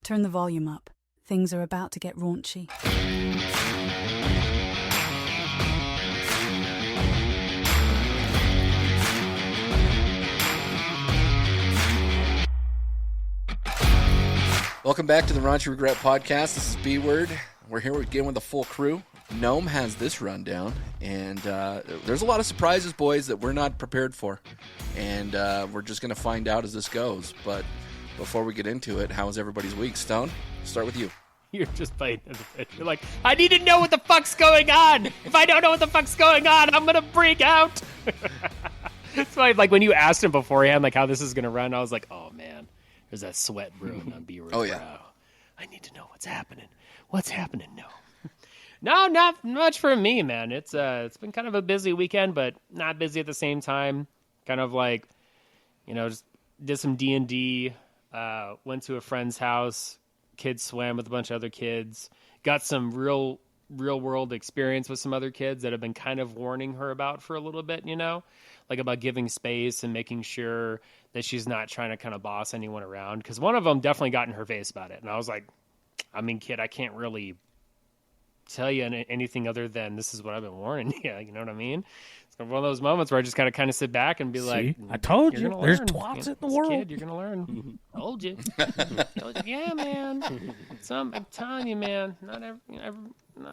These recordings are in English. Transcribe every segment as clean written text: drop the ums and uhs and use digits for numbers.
Turn the volume up. Things are about to get raunchy. Welcome back to the Raunchy Regret Podcast. This is B-Word. We're here again with a full crew. Gnome has this rundown, and there's a lot of surprises, boys, that we're not prepared for. And we're just going to find out as this goes. But before we get into it, how was everybody's week? Stone, start with you. You're just playing in the pit. You're like, I need to know what the fuck's going on. If I don't know what the fuck's going on, I'm going to freak out. It's like when you asked him beforehand, like how this is going to run, I was like, oh, man. There's that sweat brewing on B-Word's brow. I need to know what's happening. What's happening? No, not much for me, man. It's been kind of a busy weekend, but not busy at the same time. Kind of like, just did some D&D, went to a friend's house, kids swam with a bunch of other kids, got some real world experience with some other kids that have been kind of warning her about for a little bit, like about giving space and making sure that she's not trying to kind of boss anyone around. Because one of them definitely got in her face about it. And I was like, kid, I can't really tell you anything other than this is what I've been warning you. You know what I mean? It's one of those moments where I just kind of sit back and be like, I told you, there's twats in the world. Kid, you're going to learn. Told you. Yeah, man. I'm telling you, man, not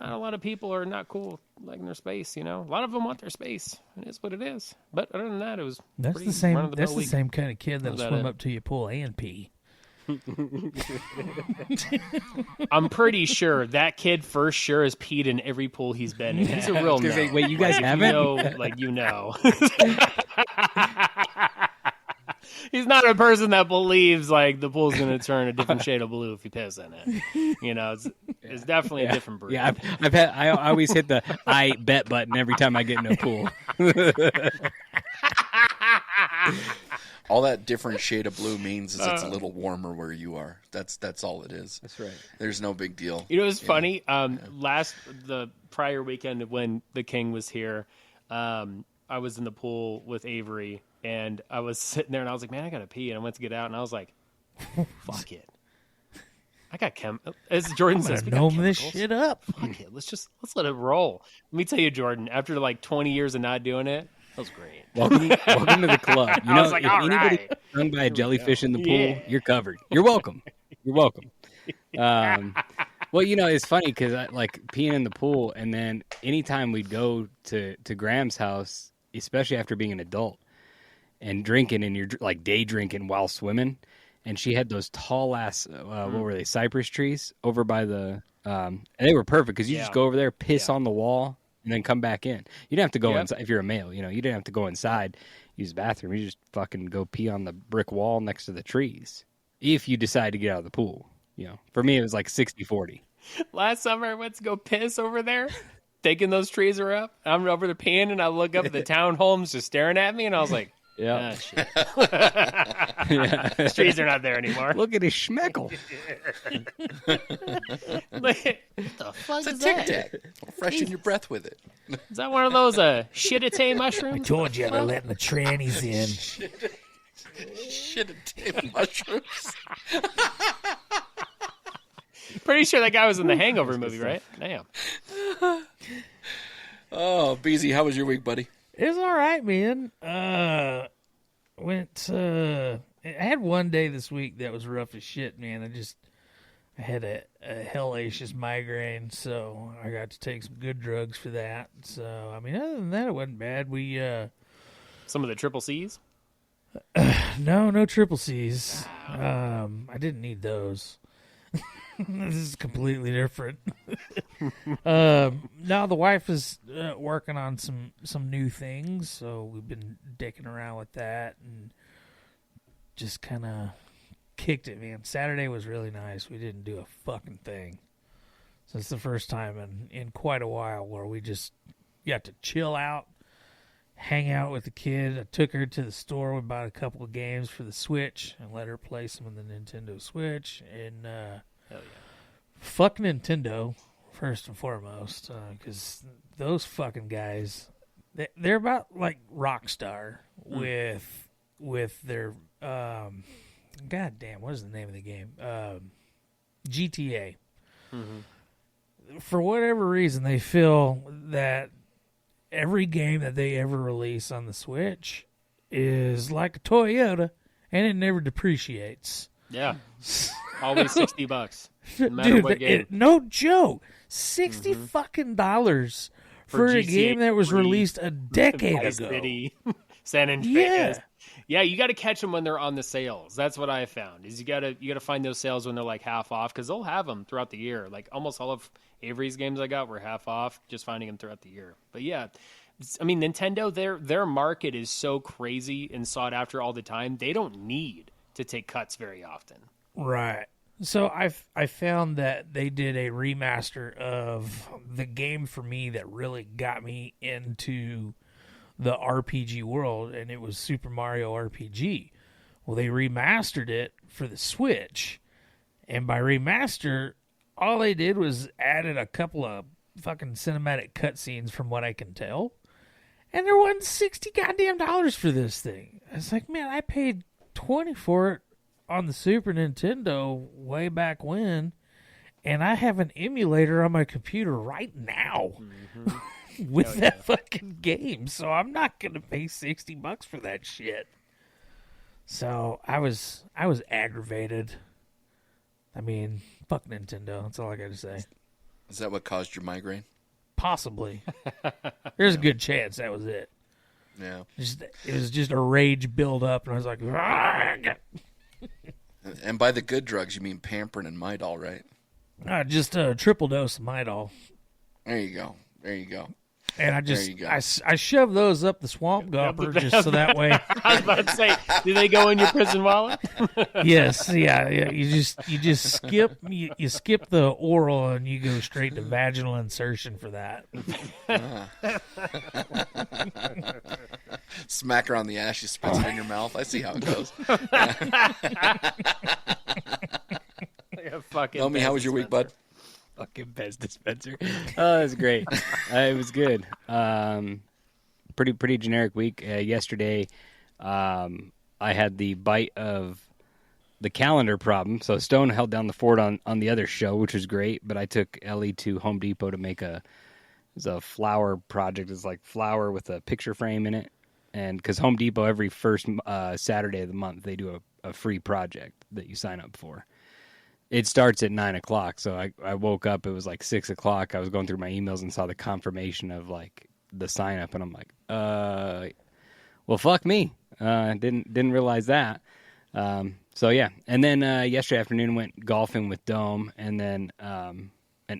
a lot of people are not cool liking their space, A lot of them want their space. It is what it is. But other than that, it was That's the same kind of kid that'll swim up to your pool and pee. I'm pretty sure that kid for sure has peed in every pool he's been in. He's a real no. Wait, you guys haven't? He's not a person that believes like the pool's going to turn a different shade of blue if you piss in it. It's definitely a different breed. Yeah, I always hit the I bet button every time I get in a pool. All that different shade of blue means is it's a little warmer where you are. That's all it is. That's right. There's no big deal. It was funny. The prior weekend when the king was here, I was in the pool with Avery, and I was sitting there, and I was like, man, I got to pee. And I went to get out, and I was like, fuck it. I got as Jordan says, we got gnome this shit up. Fuck it. Let's let it roll. Let me tell you, Jordan, after like 20 years of not doing it, that was great. Welcome to the club. I was like, if all anybody right. gets stung by a jellyfish in the pool, you're covered. You're welcome. You're welcome. Well, it's funny because I like peeing in the pool, and then anytime we'd go to Graham's house, especially after being an adult and drinking, and you're like day drinking while swimming, and she had those tall ass what were they, cypress trees over by the and they were perfect because you just go over there, piss on the wall, and then come back in. You didn't have to go inside if you're a male. You didn't have to go inside, use the bathroom. You just fucking go pee on the brick wall next to the trees if you decide to get out of the pool. For me, it was like 60-40. Last summer, I went to go piss over there, thinking those trees are up. I'm over there peeing, and I look up at the townhomes just staring at me, and I was like, shit. These trees are not there anymore. Look at his schmeckle. What the fuck It's is a tic-tac. Freshen your breath with it. Is that one of those shiitake mushrooms? I told you they're letting the trannies in. Shiitake mushrooms. Pretty sure that guy was in the Hangover movie, right? Damn. Oh, Beezy, how was your week, buddy? It was all right, man. I had one day this week that was rough as shit, man. I had a hellacious migraine, so I got to take some good drugs for that. So, other than that, it wasn't bad. We, some of the triple C's? No triple C's. I didn't need those. This is completely different. Now the wife is working on some new things, so we've been dicking around with that and just kind of kicked it, man. Saturday was really nice. We didn't do a fucking thing. So it's the first time in quite a while where we just got to chill out, hang out with the kid. I took her to the store. We bought a couple of games for the Switch and let her play some of the Nintendo Switch. And Hell yeah. Fuck Nintendo, first and foremost, because those fucking guys, they're about like Rockstar with their, goddamn, what is the name of the game? GTA. For whatever reason, they feel that every game that they ever release on the Switch is like a Toyota, and it never depreciates. Yeah. Always $60. No matter Dude, what game. no joke. $60 fucking dollars for a GTA game that was 3, released a decade Vice ago. City, San Andreas. Yeah, you got to catch them when they're on the sales. That's what I found. Is you got to find those sales when they're like half off, because they'll have them throughout the year. Like almost all of Avery's games I got were half off. Just finding them throughout the year. But yeah, I mean Nintendo, their market is so crazy and sought after all the time. They don't need to take cuts very often. Right. So I found that they did a remaster of the game for me that really got me into the RPG world, and it was Super Mario RPG. Well, they remastered it for the Switch, and by remaster, all they did was added a couple of fucking cinematic cutscenes from what I can tell, and there wasn't $60 goddamn dollars for this thing. It's like, man, I paid $20 for it on the Super Nintendo way back when, and I have an emulator on my computer right now. With that fucking game, so I'm not gonna pay $60 for that shit. So I was aggravated. I mean, fuck Nintendo. That's all I gotta say. Is that what caused your migraine? Possibly. There's a good chance that was it. Yeah. It was just a rage build up, and I was like, "Argh!" And by the good drugs, you mean Pamprin and Midol, right? Just a triple dose of Midol. There you go. There you go. And There you go. I shoved those up the swamp gopper just so that way. I was about to say, do they go in your prison wallet? Yes, yeah. You just skip you skip the oral and you go straight to vaginal insertion for that. Smack her on the ass, she spits it in your mouth. I see how it goes. Gnome, how was your week, bud? Fucking Pez dispenser. Oh, that's great. It was good. Pretty generic week. Yesterday, I had the bite of the calendar problem. So Stone held down the fort on the other show, which was great. But I took Ellie to Home Depot to make a flower project. It's like flower with a picture frame in it. And because Home Depot, every first Saturday of the month, they do a free project that you sign up for. It starts at 9 o'clock, so I woke up. It was like 6 o'clock. I was going through my emails and saw the confirmation of like the sign up, and I'm like, well, fuck me. Didn't realize that. So yeah, and then yesterday afternoon went golfing with Dome, and then an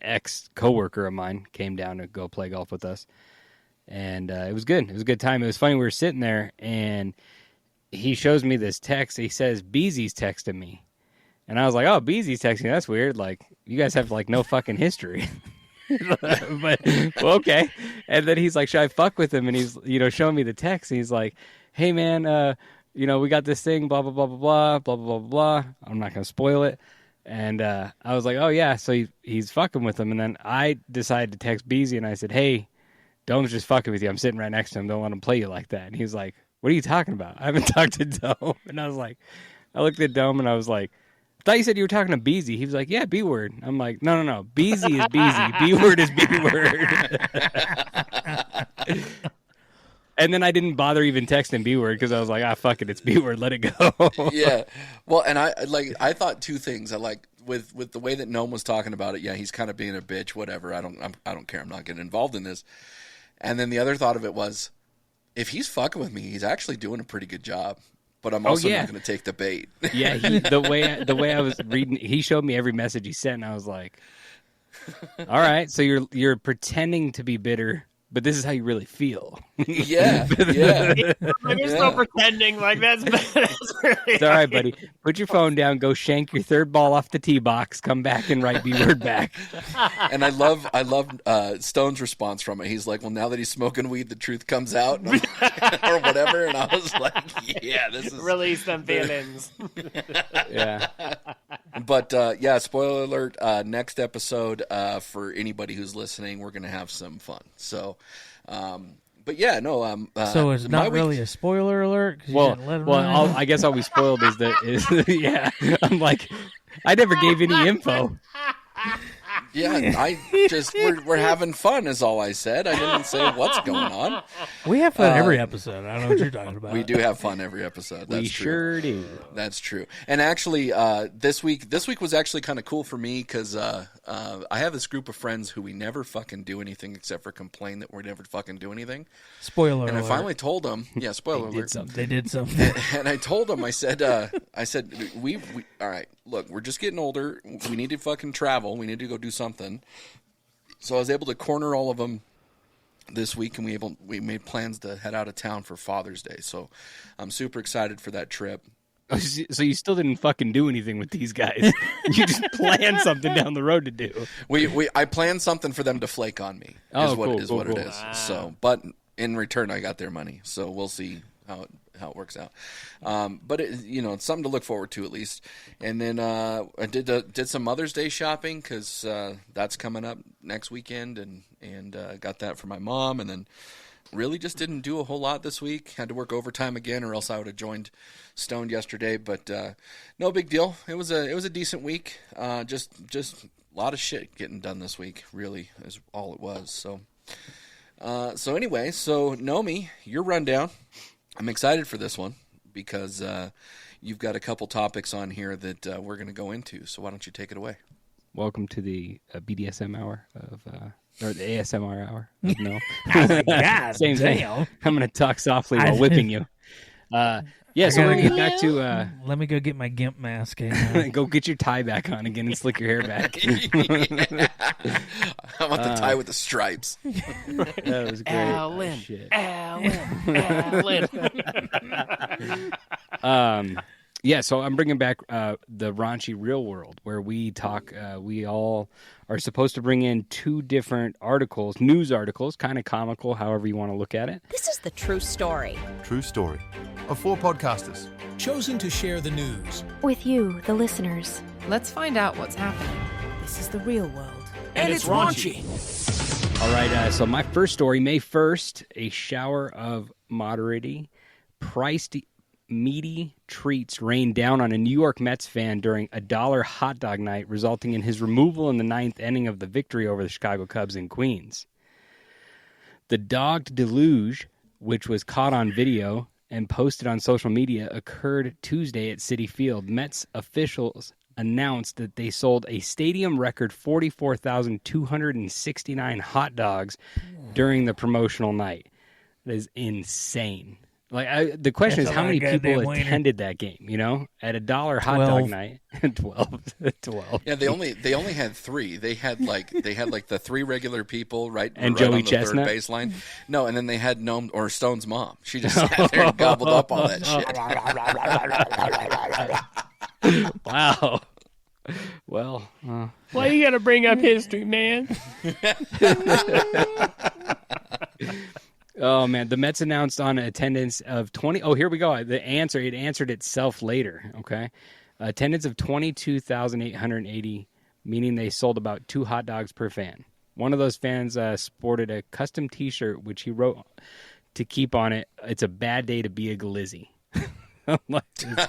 ex coworker of mine came down to go play golf with us, and it was good. It was a good time. It was funny. We were sitting there, and he shows me this text. He says, "Beezy's texting me." And I was like, oh, Beezy's texting. That's weird. Like, you guys have, like, no fucking history. But, well, okay. And then he's like, should I fuck with him? And he's, showing me the text. And he's like, hey, man, we got this thing, blah, blah, blah, blah, blah, blah, blah, blah, blah. I'm not going to spoil it. And I was like, oh, yeah. So he's fucking with him. And then I decided to text Beezy, and I said, hey, Dome's just fucking with you. I'm sitting right next to him. Don't let him play you like that. And he was like, what are you talking about? I haven't talked to Dome. And I was like, I looked at Dome, and I was like, I thought you said you were talking to Beezy. He was like, yeah, B-word. I'm like, no. Beezy is Beezy. B-word is B-word. And then I didn't bother even texting B-word because I was like, fuck it, it's B-word. Let it go. Yeah. Well, and I thought two things. I like with the way that Gnome was talking about it. Yeah, he's kind of being a bitch. Whatever. I don't care. I'm not getting involved in this. And then the other thought of it was, if he's fucking with me, he's actually doing a pretty good job. But I'm also not going to take the bait. Yeah, the way I was reading, he showed me every message he sent, and I was like, "All right, so you're pretending to be bitter, but this is how you really feel." Yeah. You're still pretending like that's really. It's all right, buddy. Put your phone down. Go shank your third ball off the tee box. Come back and write B-word back. And I love Stone's response from it. He's like, "Well, now that he's smoking weed, the truth comes out," or whatever. And I was like, "Yeah, this is release them feelings." Yeah. But spoiler alert. Next episode, for anybody who's listening, we're gonna have some fun. So. But yeah, no. So it's not really a spoiler alert. Well, I guess all we spoiled is yeah. I'm like, I never gave any info. Yeah, we're having fun is all I said. I didn't say what's going on. We have fun every episode. I don't know what you're talking about. We do have fun every episode. That's We true. sure do. That's true. And actually, this week was actually kind of cool for me because I have this group of friends who we never fucking do anything except for complain that we never fucking do anything. Spoiler And alert. I finally told them, spoiler They alert. did something. They did something. And I told them, I said, we all right, look, we're just getting older. We need to fucking travel. We need to go do something. So I was able to corner all of them this week, and we made plans to head out of town for Father's Day. So I'm super excited for that trip. So you still didn't fucking do anything with these guys. You just planned something down the road to do. I planned something for them to flake on me. Oh, What cool, it cool. is. So, but in return, I got their money. So we'll see how it works out. But it's something to look forward to at least. And then I did some Mother's Day shopping because that's coming up next weekend, and got that for my mom. And then really just didn't do a whole lot this week. Had to work overtime again, or else I would have joined Stoned yesterday. But no big deal. It was a decent week. Just a lot of shit getting done this week. Really is all it was. So anyway, Gnome, your rundown. I'm excited for this one because you've got a couple topics on here that we're going to go into. So why don't you take it away? Welcome to the BDSM hour or the ASMR hour of No. God Same thing. damn. I'm going to talk softly while whipping you. So we're going to get back to... Let me go get my GIMP mask. Hang on. go get your tie back on again and slick your hair back. I want the tie with the stripes. That was great. Alan. Oh, shit. Alan. So I'm bringing back the Raunchy Real World, where we talk. We all are supposed to bring in two different articles, news articles, kind of comical, however you want to look at it. This is the true story. True story of four podcasters. Chosen to share the news. With you, the listeners. Let's find out what's happening. This is the real world. And it's raunchy. All right, so my first story, May 1st, a shower of moderately priced meaty treats rained down on a New York Mets fan during a $1 hot dog night, resulting in his removal in the ninth inning of the victory over the Chicago Cubs in Queens. The dogged deluge, which was caught on video and posted on social media, occurred Tuesday at Citi Field. Mets officials announced that they sold a stadium record 44,269 hot dogs during the promotional night. That is insane. The question is, how many people attended that game? At a $1 hot dog night, 12. Yeah, they only had 3. They had the 3 regular people, right? And right Joey on the Chestnut? third baseline. No, and then they had Gnome or Stone's mom. She just sat there and gobbled up all that shit. Wow. Well, Why you gotta bring up history, man? Oh, man. The Mets announced on attendance of 20. Oh, here we go. It answered itself later. Okay. Attendance of 22,880, meaning they sold about 2 hot dogs per fan. One of those fans sported a custom T-shirt, which he wrote to keep on it, "It's a bad day to be a glizzy." I'm like, this is great.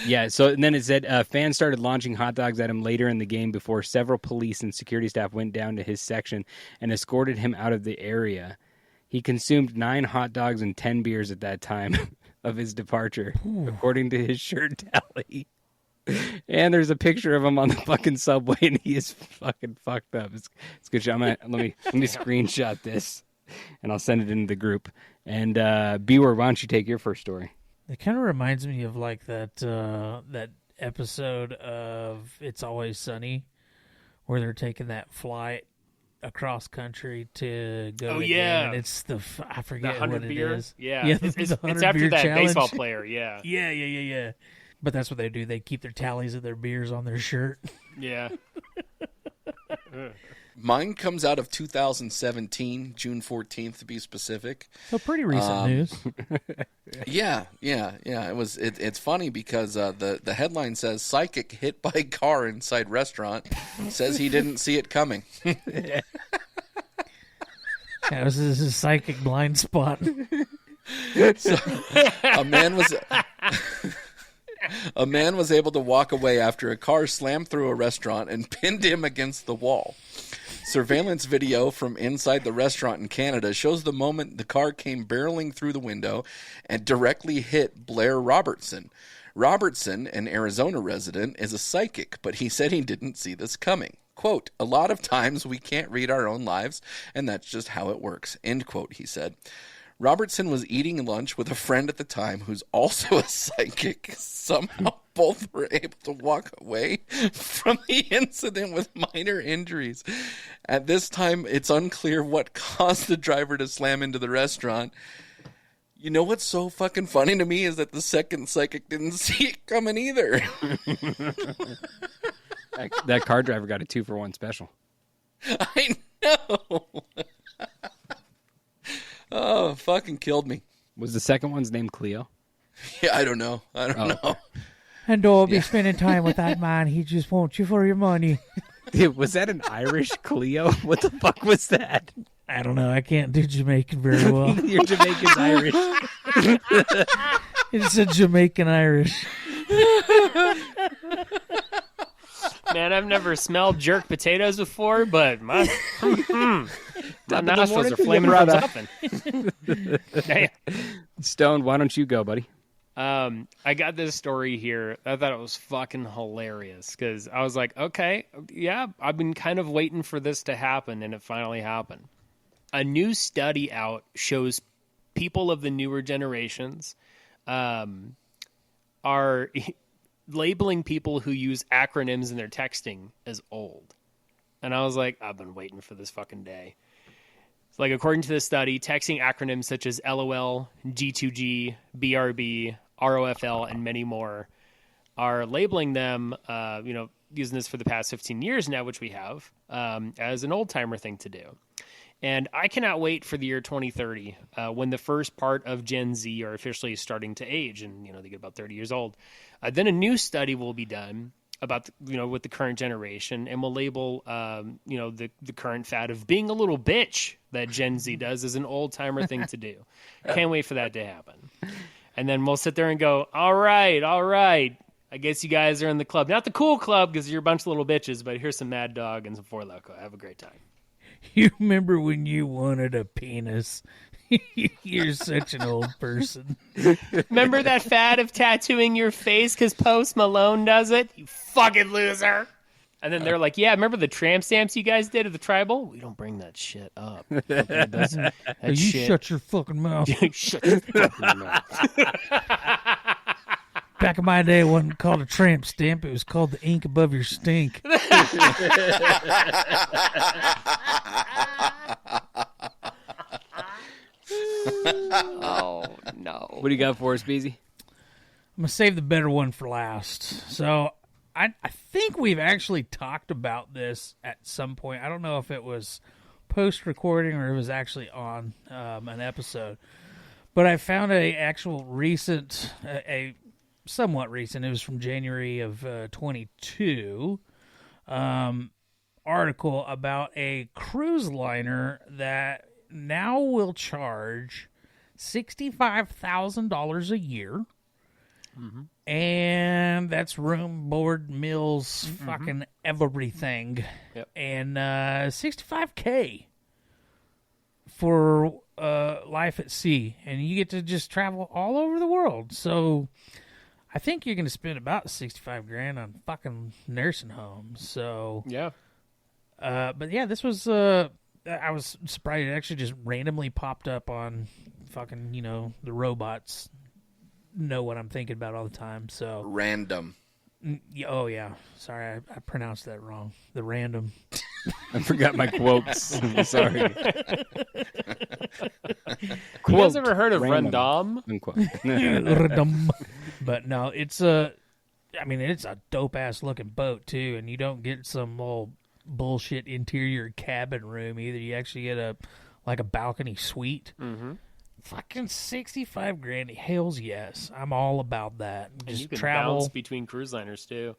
Yeah, and then it said fans started launching hot dogs at him later in the game before several police and security staff went down to his section and escorted him out of the area. He consumed 9 hot dogs and 10 beers at that time of his departure, according to his shirt tally. And there's a picture of him on the fucking subway, and he is fucking fucked up. It's good. Let me screenshot this, and I'll send it into the group. And B-Word, why don't you take your first story? It kind of reminds me of like that episode of It's Always Sunny, where they're taking that flight across country to go. Oh, to yeah. game, and it's I forget The 100 what beer? it is. Yeah. Yeah, It's the 100 after beer that challenge. baseball player, yeah. Yeah. But that's what they do. They keep their tallies of their beers on their shirt. Yeah. Mine comes out of 2017, June 14th to be specific. So pretty recent news. Yeah. It's funny because the headline says psychic hit by car inside restaurant, says he didn't see it coming. Yeah, this is a psychic blind spot. So, a man was A man was able to walk away after a car slammed through a restaurant and pinned him against the wall. Surveillance video from inside the restaurant in Canada shows the moment the car came barreling through the window and directly hit Blair Robertson. Robertson, an Arizona resident, is a psychic, but he said he didn't see this coming. Quote, "A lot of times we can't read our own lives, and that's just how it works," end quote, he said. Robertson was eating lunch with a friend at the time who's also a psychic. Somehow both were able to walk away from the incident with minor injuries. At this time, it's unclear what caused the driver to slam into the restaurant. You know what's so fucking funny to me is that the second psychic didn't see it coming either. That car driver got a 2-for-1 special. I know. Oh, fucking killed me. Was the second one's name Cleo? Yeah, I don't know. I don't know. Okay. And don't be spending time with that man. He just wants you for your money. Dude, was that an Irish Cleo? What the fuck was that? I don't know. I can't do Jamaican very well. You're Jamaican Irish. It's a Jamaican Irish. Man, I've never smelled jerk potatoes before, but my nostrils are flaming from something. Damn. Stone, why don't you go, buddy? I got this story here. I thought it was fucking hilarious because I was like, okay, yeah, I've been kind of waiting for this to happen, and it finally happened. A new study out shows people of the newer generations are labeling people who use acronyms in their texting as old. And I was like, I've been waiting for this fucking day. It's like, according to this study, texting acronyms such as LOL, G2G, BRB, ROFL, and many more are labeling them, using this for the past 15 years now, which we have, as an old-timer thing to do. And I cannot wait for the year 2030, when the first part of Gen Z are officially starting to age, and they get about 30 years old. Then a new study will be done about with the current generation, and will label the current fad of being a little bitch that Gen Z does as an old timer thing to do. Can't wait for that to happen. And then we'll sit there and go, all right. I guess you guys are in the club, not the cool club because you're a bunch of little bitches, but here's some Mad Dog and some Four Loko. Have a great time. You remember when you wanted a penis? You're such an old person. Remember that fad of tattooing your face because Post Malone does it? You fucking loser. And then they're like, yeah, remember the tramp stamps you guys did at the tribal? We don't bring that shit up. You shut your fucking mouth. Shut your fucking mouth. Back in my day, it wasn't called a tramp stamp. It was called the ink above your stink. Oh, no. What do you got for us, Beezy? I'm going to save the better one for last. So I think we've actually talked about this at some point. I don't know if it was post-recording or it was actually on an episode. But I found a somewhat recent, it was from January of 22, article about a cruise liner that now will charge $65,000 a year. Mm-hmm. And that's room, board, meals, fucking everything. Yep. And $65K for life at sea. And you get to just travel all over the world. So I think you're going to spend about $65,000 on fucking nursing homes. So yeah. But yeah, this was I was surprised it actually just randomly popped up on fucking, the robots know what I'm thinking about all the time. So Random. Oh yeah, sorry, I pronounced that wrong. The random. I forgot my quotes. Sorry. You guys ever heard of Random? Random. But no, it's a dope ass looking boat too, and you don't get some old bullshit interior cabin room either. You actually get a balcony suite. Mm-hmm. Fucking $65,000. Hells yes, I'm all about that. And Just you can travel bounce between cruise liners too.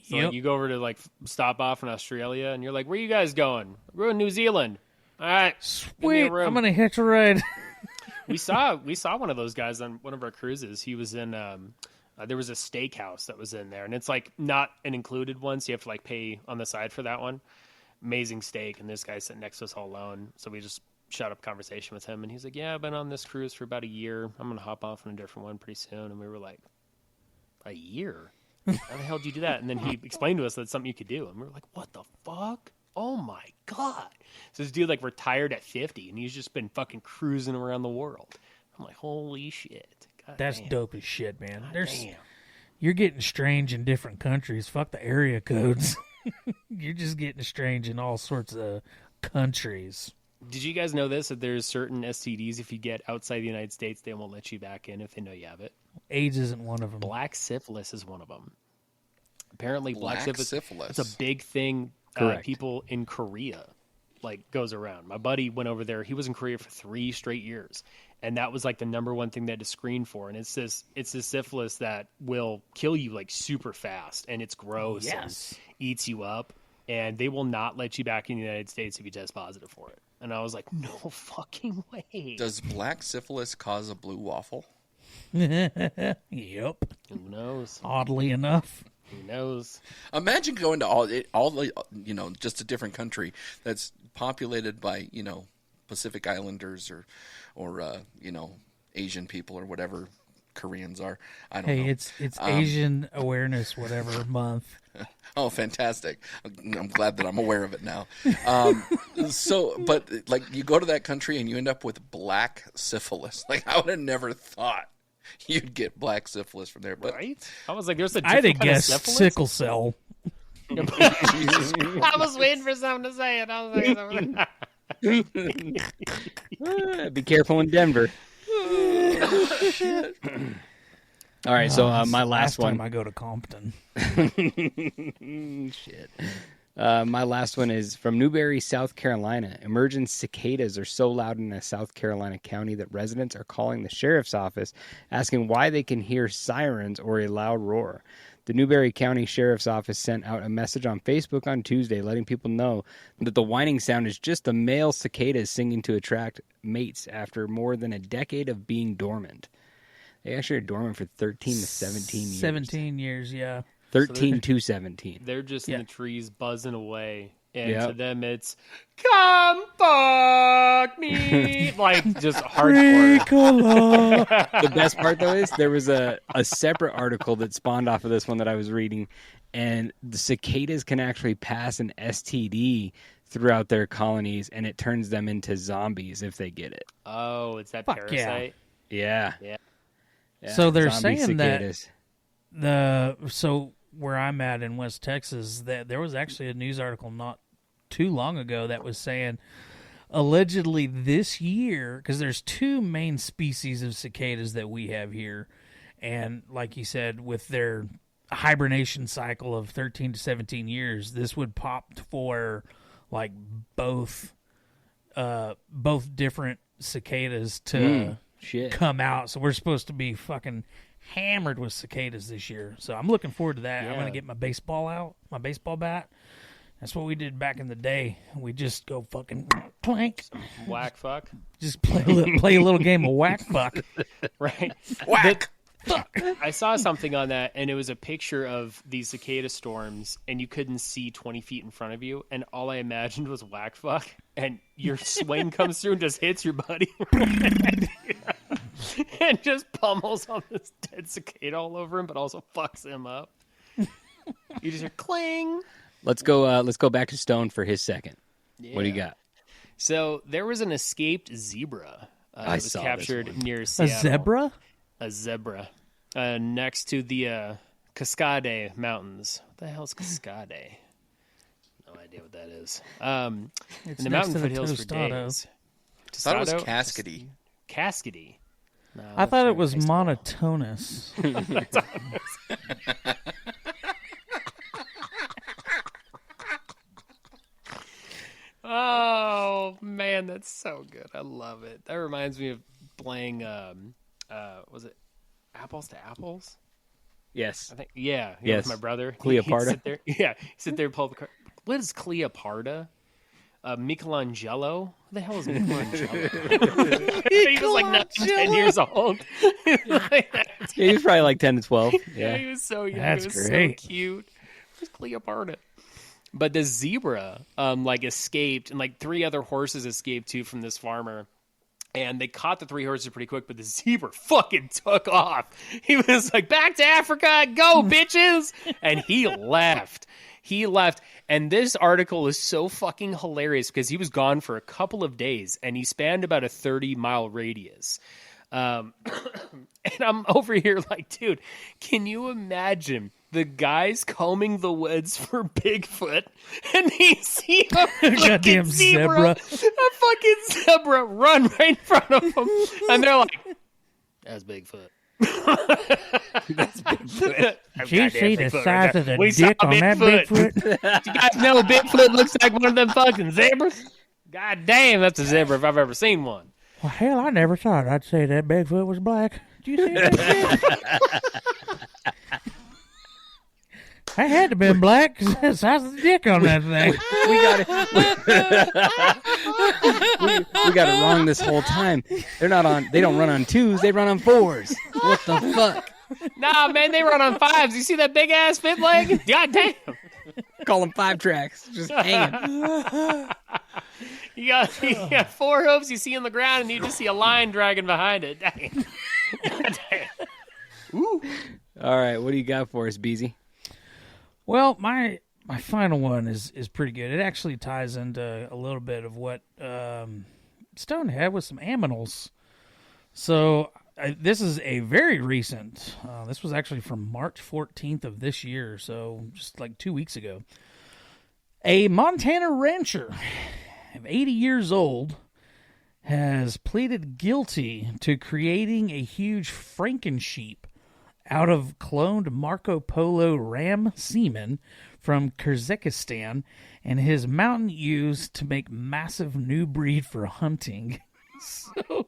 So Yep. like you go over to stop off in Australia, and you're like, "Where you guys going?" "We're going to New Zealand." "All right, give me a sweet. room." I'm gonna hitch a ride. We saw one of those guys on one of our cruises. He was in There was a steakhouse that was in there, and it's like not an included one, so you have to like pay on the side for that one. Amazing steak, and this guy sitting next to us all alone, so we just shot up conversation with him, and he's like, yeah, I've been on this cruise for about a year. I'm going to hop off on a different one pretty soon. And we were like, a year? How the hell did you do that? And then he explained to us that it's something you could do. And we were like, what the fuck? Oh my God. So this dude like retired at 50, and he's just been fucking cruising around the world. I'm like, holy shit. God That's damn. dope as shit, man. God There's damn. You're getting strange in different countries. Fuck the area codes. You're just getting strange in all sorts of countries. Did you guys know this, that there's certain STDs, if you get outside the United States, they won't let you back in if they know you have it? AIDS isn't one of them. Black syphilis is one of them. Apparently, black syphilis. It's a big thing. Correct. People in Korea, like, goes around. My buddy went over there. He was in Korea for 3 straight years, and that was like the number one thing they had to screen for. And it's this syphilis that will kill you like super fast, and it's gross and eats you up. And they will not let you back in the United States if you test positive for it. And I was like, no fucking way. Does black syphilis cause a blue waffle? Yep. Who knows? Oddly enough. Who knows? Imagine going to all the, just a different country that's populated by, Pacific Islanders or Asian people or whatever Koreans are. I don't know. Hey, it's Asian Awareness whatever month. Oh, fantastic. I'm glad that I'm aware of it now. But like you go to that country and you end up with black syphilis. Like I would have never thought you'd get black syphilis from there. But right? I was like, there's a I'd different have kind of guessed syphilis? sickle cell. I was waiting for someone to say it. I was like, Be careful in Denver. All right, so my last one. Time I go to Compton. Shit. My last one is from Newberry, South Carolina. Emergent cicadas are so loud in a South Carolina county that residents are calling the sheriff's office asking why they can hear sirens or a loud roar. The Newberry County Sheriff's Office sent out a message on Facebook on Tuesday letting people know that the whining sound is just the male cicadas singing to attract mates after more than a decade of being dormant. They actually are dormant for 13 to 17 years. 17 years, yeah. 13 to 17. they're just in the trees buzzing away. And Yep. to them, it's, come fuck me. Like, just hardcore. The best part, though, is there was a separate article that spawned off of this one that I was reading, and the cicadas can actually pass an STD throughout their colonies, and it turns them into zombies if they get it. Oh, it's that Fuck parasite? Yeah. Yeah. So they're zombie saying cicadas. so where I'm at in West Texas, that there was actually a news article not too long ago that was saying allegedly this year, because there's 2 main species of cicadas that we have here, and like you said, with their hibernation cycle of 13 to 17 years, this would pop for like both different cicadas to Shit. come out. So we're supposed to be fucking hammered with cicadas this year. So I'm looking forward to that. I'm going to get my baseball out, my baseball bat. That's what we did back in the day. We just go fucking clank. Whack fuck. Just play a little game of whack fuck. Right? whack. I saw something on that, and it was a picture of these cicada storms, and you couldn't see 20 feet in front of you, and all I imagined was whack fuck, and your swing comes through and just hits your buddy. And just pummels on this dead cicada all over him, but also fucks him up. You just hear cling. Let's go back to Stone for his second. Yeah. What do you got? So there was an escaped zebra. I that was saw this captured one. near A Seattle. zebra? A zebra. Next to the Cascade Mountains. What the hell is Cascade? No idea what that is. It's in the next mountain to the foothills for Tostado. days. I thought it was Tostado? Cascady. Cascady. No, I thought it was baseball. monotonous. Oh man, that's so good. I love it. That reminds me of playing. Was it Apples to Apples? Yes. I think. Yeah. Yes. With my brother. Cleopatra? He'd sit there and pull up the card. What is Cleopatra? Michelangelo? Who the hell is Michelangelo? He was like 10 years old. He was probably like 10 to 12. Yeah, Yeah. he was so young. That's It was great. so cute. It was Cleopatra. But the zebra, escaped, and like 3 other horses escaped too from this farmer. And they caught the 3 horses pretty quick, but the zebra fucking took off. He was like, back to Africa, go, bitches! And he left. He left. And this article is so fucking hilarious because he was gone for a couple of days, and he spanned about a 30-mile radius. And I'm over here like, dude, can you imagine the guys combing the woods for Bigfoot, and they see a fucking Goddamn zebra. a fucking zebra run right in front of them, and they're like, "That's Bigfoot." That's Bigfoot. Did you see the size of the We saw dick on that Bigfoot? Do you guys know Bigfoot looks like one of them fucking zebras? God damn, that's a zebra if I've ever seen one. Well, hell, I never thought I'd say that Bigfoot was black. Did you see that shit? I had to been black because the size of the dick on that thing. We got it wrong this whole time. They don't run on 2s, they run on 4s. What the fuck? Nah, man, they run on 5s. You see that big ass fit leg? God damn. Call them 5 tracks. Just hanging. You got 4 hooves you see on the ground, and you just see a line dragging behind it. Dang. God damn. Ooh. All right, what do you got for us, Beezy? Well, my final one is pretty good. It actually ties into a little bit of what Stone had with some aminals. So this is a very recent. This was actually from March 14th of this year, so just like 2 weeks ago. A Montana rancher of 80 years old has pleaded guilty to creating a huge Frankensheep out of cloned Marco Polo ram semen from Kyrgyzstan and his mountain ewes to make massive new breed for hunting. So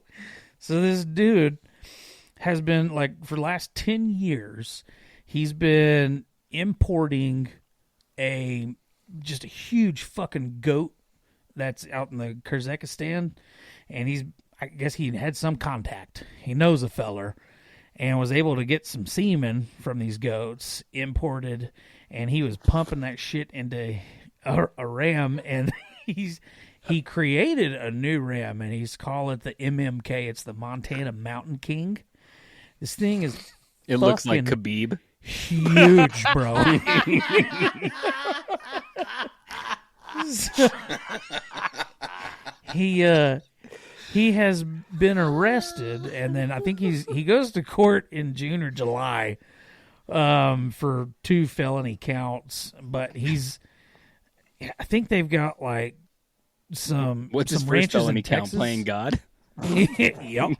this dude has been, like, for the last 10 years, he's been importing just a huge fucking goat that's out in the Kyrgyzstan, and I guess he had some contact. He knows a feller, and was able to get some semen from these goats imported, and he was pumping that shit into a ram, and he created a new ram, and he's calling it the MMK. It's the Montana Mountain King. This thing is It looks like Khabib. Huge, bro. He has been arrested, and then I think he goes to court in June or July for 2 felony counts. But I think they've got like some. What's his some first ranches felony in count? Texas. Playing God. Yup.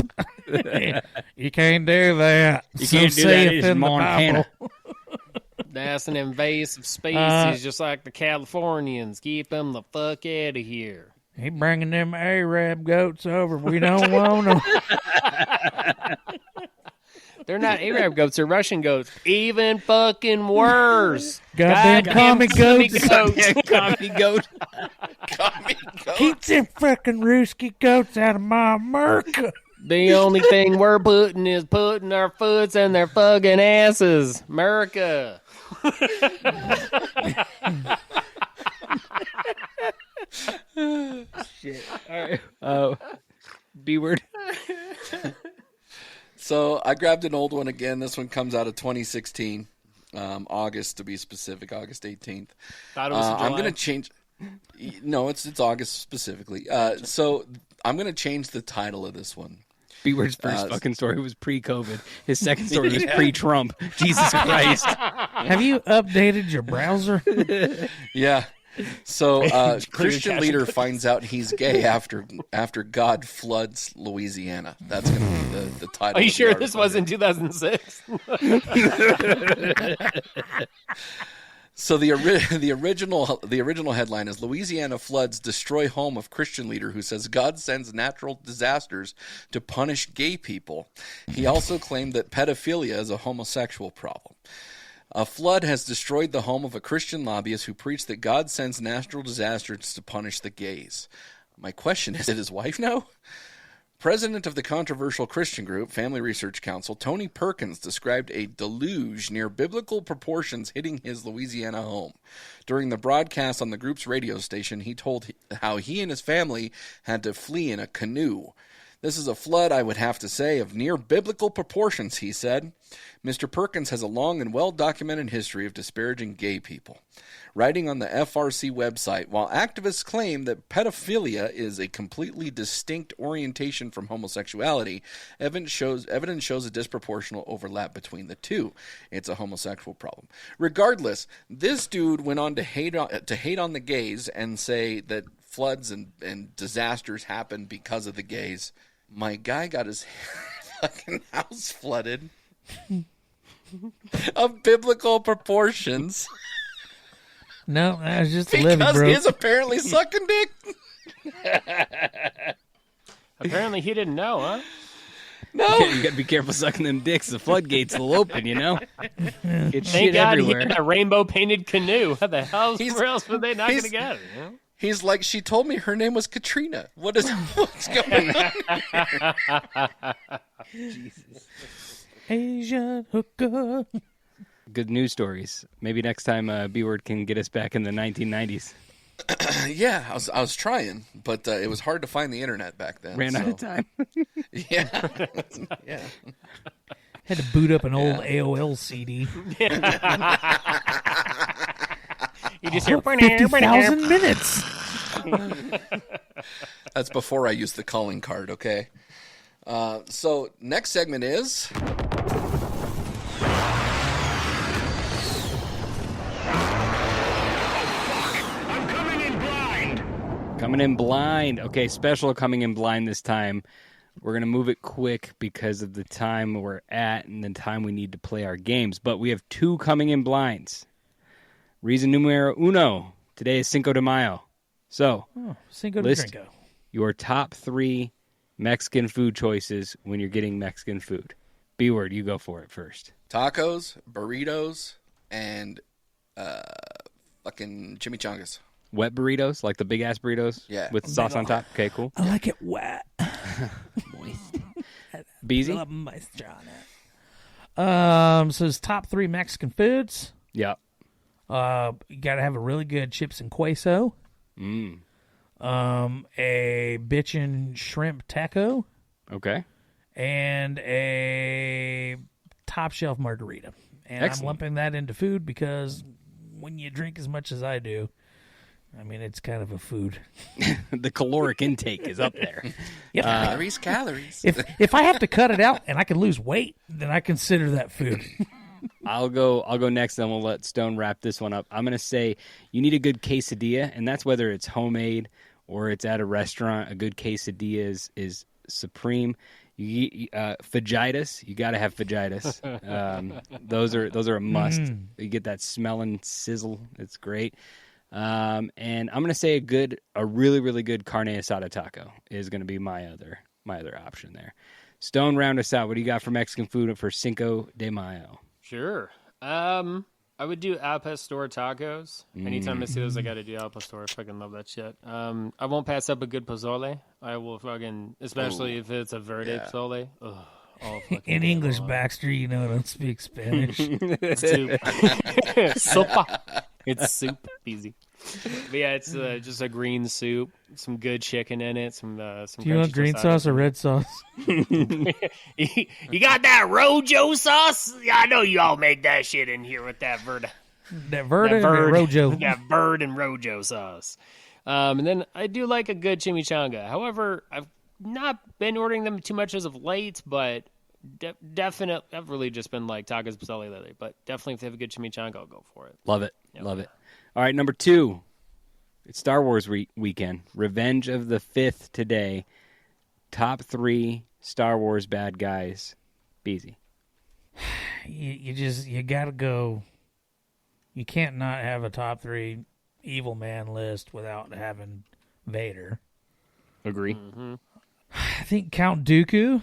You can't do that. You can't do that. It's Montana. That's an invasive species, just like the Californians. Keep them the fuck out of here. He bringing them Arab goats over. We don't want them. They're not Arab goats, they're Russian goats. Even fucking worse. Goddamn commie goats. Commie goat. Keep them fucking Ruski goats out of my America. The only thing we're putting is putting our foots in their fucking asses. America. Shit. All right. B-word. So I grabbed an old one again. This one comes out of 2016, August to be specific, August 18th. Thought it was I'm going to change. No, it's August specifically. So I'm going to change the title of this one. B-word's first fucking story was pre-COVID. His second story was pre-Trump. Jesus Christ. Have you updated your browser? Yeah. So Christian leader finds out he's gay after God floods Louisiana. That's going to be the title. Are you of the sure this article was here. in 2006? So the original headline is Louisiana floods destroy home of Christian leader who says God sends natural disasters to punish gay people. He also claimed that pedophilia is a homosexual problem. A flood has destroyed the home of a Christian lobbyist who preached that God sends natural disasters to punish the gays. My question is, did his wife know? President of the controversial Christian group, Family Research Council, Tony Perkins, described a deluge near biblical proportions hitting his Louisiana home. During the broadcast on the group's radio station, he told how he and his family had to flee in a canoe. This is a flood, I would have to say, of near biblical proportions, he said. Mr. Perkins has a long and well-documented history of disparaging gay people. Writing on the FRC website, while activists claim that pedophilia is a completely distinct orientation from homosexuality, evidence shows a disproportional overlap between the two. It's a homosexual problem. Regardless, this dude went on to hate on the gays and say that floods and disasters happen because of the gays. My guy got his fucking house flooded of biblical proportions. No, that was just a living, because bro. he's apparently sucking dick. Apparently he didn't know, huh? No. Yeah, you got to be careful sucking them dicks. The floodgates will open, you know? Get Thank shit God everywhere. he had a rainbow-painted canoe. How the hell else were they not going to get it? You know? He's like, she told me her name was Katrina. What's going on here? Jesus. Asian hooker. Good news stories. Maybe next time B-Word can get us back in the 1990s. Yeah, I was trying, but it was hard to find the internet back then. Ran out of time. Yeah. Yeah. Had to boot up an old AOL CD. You just hear 50,000 minutes. That's before I used the calling card, okay? So next segment is... Coming in blind. Okay, special coming in blind this time. We're going to move it quick because of the time we're at and the time we need to play our games. But we have 2 coming in blinds. Reason numero uno. Today is Cinco de Mayo. So, Cinco de list Drinko. your top 3 Mexican food choices when you're getting Mexican food. B-Word, you go for it first. Tacos, burritos, and fucking chimichangas. Wet burritos, like the big-ass burritos? Yeah. With sauce on top? Okay, cool. I like it wet. Moist. Beezy? Love moisture on it. So it's top 3 Mexican foods. Yeah. You got to have a really good chips and queso. A bitchin' shrimp taco. Okay. And a top shelf margarita. And Excellent. I'm lumping that into food because when you drink as much as I do, I mean, it's kind of a food. The caloric intake is up there. Yep. Calories. If I have to cut it out and I can lose weight, then I consider that food. I'll go next, then we'll let Stone wrap this one up. I'm going to say you need a good quesadilla, and that's whether it's homemade or it's at a restaurant. A good quesadilla is supreme. Fajitas, you got to have fajitas. Those are a must. You get that smell and sizzle. It's great. And I'm going to say a really, really good carne asada taco is going to be my other option there. Stone, round us out. What do you got for Mexican food for Cinco de Mayo? Sure. I would do al pastor tacos. Anytime I see those, I got to do al pastor. I fucking love that shit. I won't pass up a good pozole. I will fucking, especially if it's a verde pozole. Ugh, In English, Baxter, you know, don't speak Spanish. Soup. Sopa. It's soup. Easy. But yeah, it's just a green soup, some good chicken in it, some. Do you want green sauce or red sauce? You got that Rojo sauce? Yeah, I know you all make that shit in here with that Verde. That Rojo. That Bird and Rojo sauce. And then I do like a good chimichanga. However, I've not been ordering them too much as of late, but definitely, I've really just been like tacos pozole lately. But definitely, if they have a good chimichanga, I'll go for it. Love it. Yep. Love it. All right, number 2. It's Star Wars weekend. Revenge of the Fifth today. Top 3 Star Wars bad guys. Beezy. You gotta go. You can't not have a top 3 evil man list without having Vader. Agree. Mm-hmm. I think Count Dooku.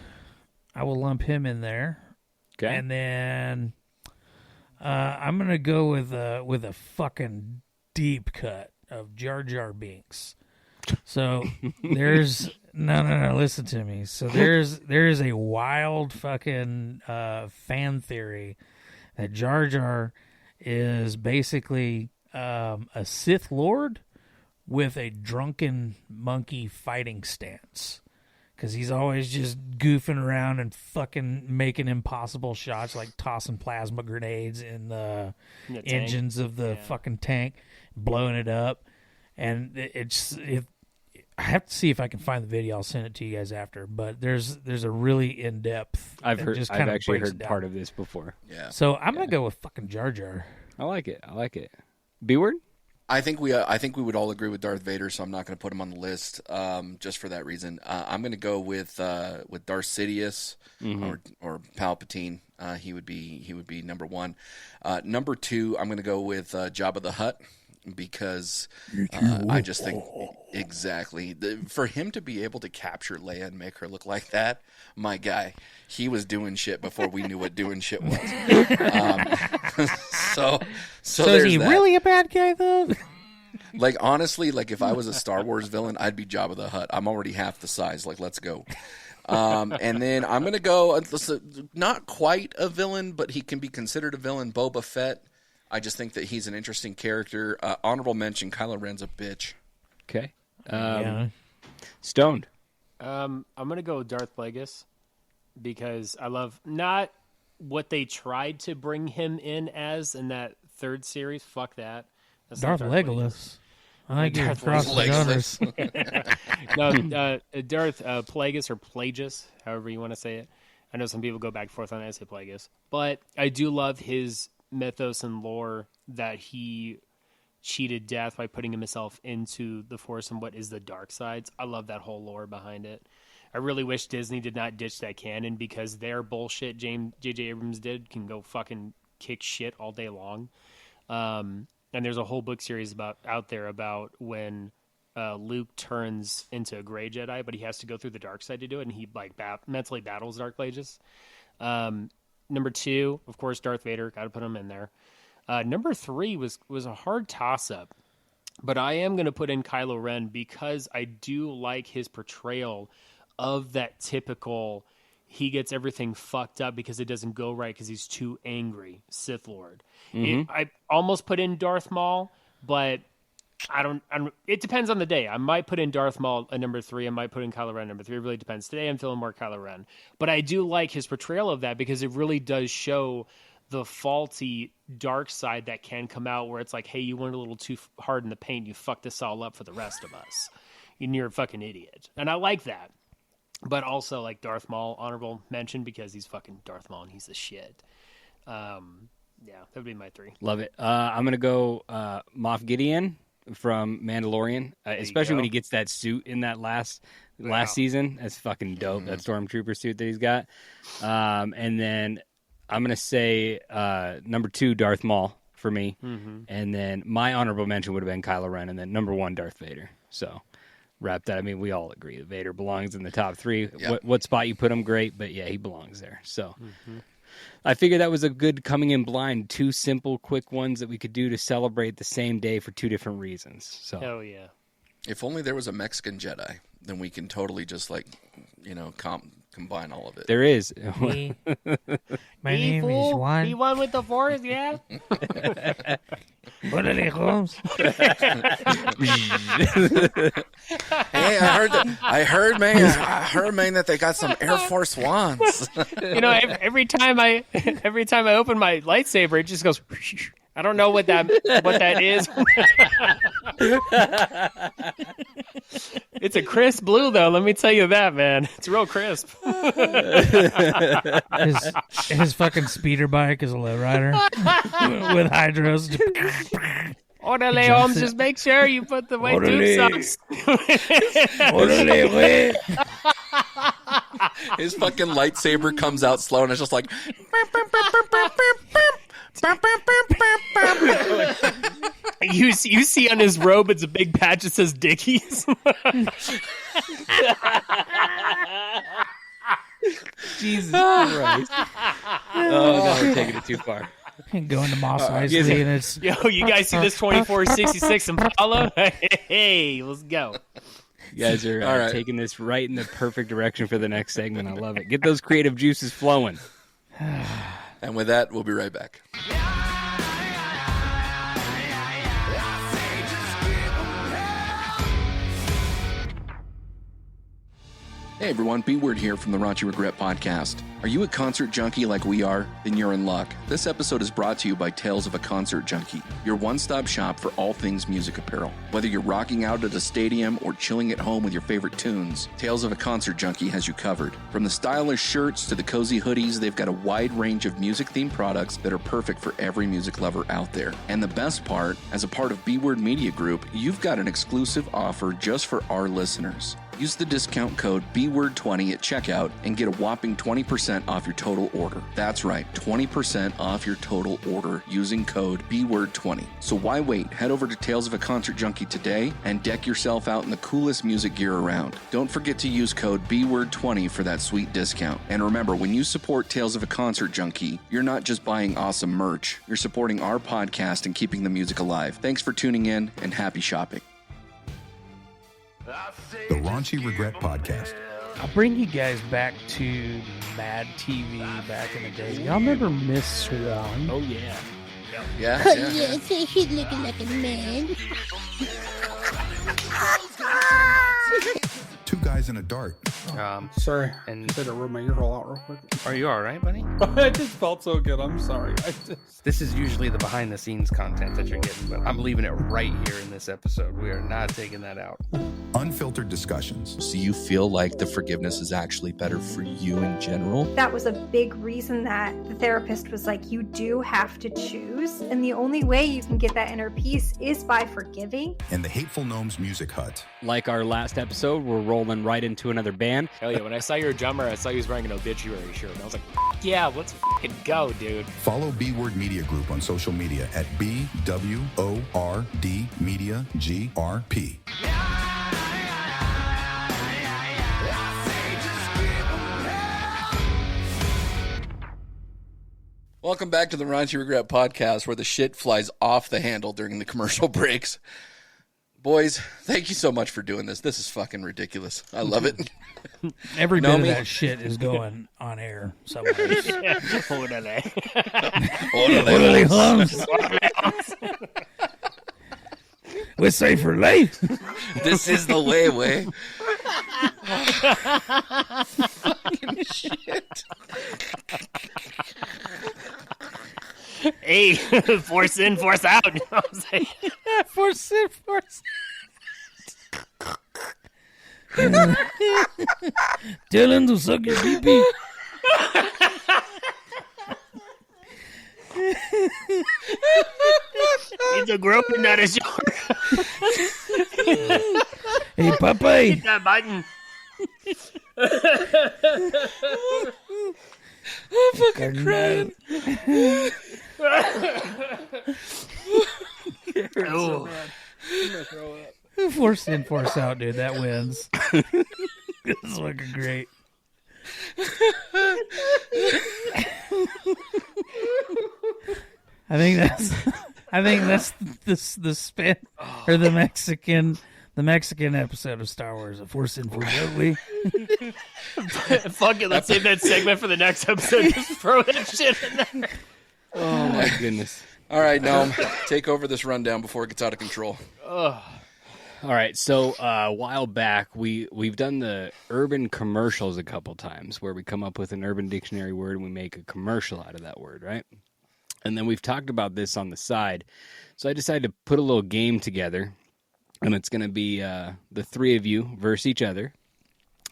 I will lump him in there. Okay. And then I'm gonna go with a fucking deep cut of Jar Jar Binks. So there's no. Listen to me. So there's a wild fucking fan theory that Jar Jar is basically a Sith Lord with a drunken monkey fighting stance. Because he's always just goofing around and fucking making impossible shots, like tossing plasma grenades in the engines of the fucking tank, blowing it up. And I have to see if I can find the video. I'll send it to you guys after. But there's a really in depth. I've actually heard part of this before. Yeah. So I'm gonna go with fucking Jar Jar. I like it. B-word? I think we would all agree with Darth Vader, so I'm not going to put him on the list just for that reason. I'm going to go with Darth Sidious or Palpatine. He would be number one. Number two, I'm going to go with Jabba the Hutt because I just think exactly for him to be able to capture Leia and make her look like that, my guy, he was doing shit before we knew what doing shit was. So is he really a bad guy though? Like honestly, like if I was a Star Wars villain, I'd be Jabba the Hutt. I'm already half the size. Like let's go. And then I'm gonna go not quite a villain, but he can be considered a villain. Boba Fett. I just think that he's an interesting character. Honorable mention: Kylo Ren's a bitch. Okay. Stoned. I'm gonna go with Darth Plagueis because I love not what they tried to bring him in as in that third series. Fuck that. That's Darth Legolas. I like Darth Legolas. No, Darth Plagueis or Plagueis, however you want to say it. I know some people go back and forth on it. I say Plagueis, but I do love his mythos and lore that he cheated death by putting himself into the Force and what is the dark sides. I love that whole lore behind it. I really wish Disney did not ditch that canon because their bullshit J.J. Abrams did can go fucking kick shit all day long. And there's a whole book series out there about when Luke turns into a gray Jedi, but he has to go through the dark side to do it, and he like mentally battles Dark Plagueis. Number two, of course, Darth Vader. Got to put him in there. Number three was a hard toss-up, but I am going to put in Kylo Ren because I do like his portrayal of that typical he gets everything fucked up because it doesn't go right because he's too angry Sith Lord. I almost put in Darth Maul, but I don't. It depends on the day. I might put in Darth Maul at number three. I might put in Kylo Ren number three. It really depends. Today I'm feeling more Kylo Ren, but I do like his portrayal of that because it really does show the faulty dark side that can come out where it's like, hey, you went a little too hard in the paint. You fucked this all up for the rest of us. And you're a fucking idiot. And I like that. But also like Darth Maul, honorable mention because he's fucking Darth Maul and he's the shit. Yeah, that would be my three. Love it. I'm going to go Moff Gideon from Mandalorian, especially when he gets that suit in that last season. That's fucking dope. That Stormtrooper suit that he's got. And then I'm going to say number two, Darth Maul for me. And then my honorable mention would have been Kylo Ren. And then number one, Darth Vader. So wrap that. I mean, we all agree that Vader belongs in the top three. Yep. What spot you put him, great. But yeah, he belongs there. So I figured that was a good coming in blind. Two simple, quick ones that we could do to celebrate the same day for two different reasons. So hell yeah. If only there was a Mexican Jedi, then we can totally just combine all of it. There is. My name is Juan. Be one with the Force, yeah? Órale, Holmes. Hey, I heard, man, that they got some Air Force Ones. Every time I open my lightsaber, it just goes. I don't know what that is. It's a crisp blue, though. Let me tell you that, man. It's real crisp. His fucking speeder bike is a lowrider with hydros. Orale, Holmes, just make sure you put the white tube socks. Orale, güey. His fucking lightsaber comes out slow, and it's just like... You see on his robe, it's a big patch that says Dickies. Jesus Christ. Oh, no, we're taking it too far. Going to Mos Eisley and it's... Yo, you guys see this 2466 Impala? Hey, let's go. You guys are All right. taking this right in the perfect direction for the next segment. I love it. Get those creative juices flowing. And with that, we'll be right back. Hey everyone, B-Word here from the Raunchy Regret Podcast. Are you a concert junkie like we are? Then you're in luck. This episode is brought to you by Tales of a Concert Junkie, your one-stop shop for all things music apparel. Whether you're rocking out at a stadium or chilling at home with your favorite tunes, Tales of a Concert Junkie has you covered. From the stylish shirts to the cozy hoodies, they've got a wide range of music-themed products that are perfect for every music lover out there. And the best part, as a part of B-Word Media Group, you've got an exclusive offer just for our listeners. Use the discount code BWORD20 at checkout and get a whopping 20% off your total order. That's right, 20% off your total order using code BWORD20. So why wait? Head over to Tales of a Concert Junkie today and deck yourself out in the coolest music gear around. Don't forget to use code BWORD20 for that sweet discount. And remember, when you support Tales of a Concert Junkie, you're not just buying awesome merch, you're supporting our podcast and keeping the music alive. Thanks for tuning in and happy shopping. The Raunchy Regret Podcast. I'll bring you guys back to Mad TV back in the day. Y'all remember Miss Swan? Oh, yeah. Yeah? Yes, she's looking like a man. Two guys in a dart. Sorry, and I had to rub my ear hole out real quick. are you all right, buddy? I just felt so good. I'm sorry. This is usually the behind the scenes content that you're getting, but I'm leaving it right here in this episode. We are not taking that out. Unfiltered discussions. So you feel like the forgiveness is actually better for you in general? That was a big reason that the therapist was like, you do have to choose. And the only way you can get that inner peace is by forgiving. And the Hateful Gnomes Music Hut. Like our last episode, we're rolling right into another band. Hell yeah, when I saw your drummer, I saw he was wearing an obituary shirt, and I was like, yeah, let's fucking go, dude. Follow B-Word Media Group on social media at BWORD Media GRP. Welcome back to the Raunchy Regret Podcast, where the shit flies off the handle during the commercial breaks. Boys, thank you so much for doing this. This is fucking ridiculous. I love it. Every bit of Gnome. that shit is going on air somewhere. Órale, Hums. We're safe for life. This is the way. Fucking shit. Hey, force in, force out. You know what I'm saying? Force in, force Dylan to suck your pee-pee. It's a grope and not a shark. Hey, Popeye. Hit that button. I'm fucking crying. Oh. Force in, force out, dude. That wins. This is looking great. I think that's the spin or the Mexican episode of Star Wars. A force in, force out. Fuck it, let's save that segment for the next episode. Just throw that shit in there. Oh, my goodness. All right, Gnome, take over this rundown before it gets out of control. All right, so a while back, we've done the urban commercials a couple times where we come up with an urban dictionary word and we make a commercial out of that word, right? And then we've talked about this on the side. So I decided to put a little game together, and it's going to be the three of you versus each other.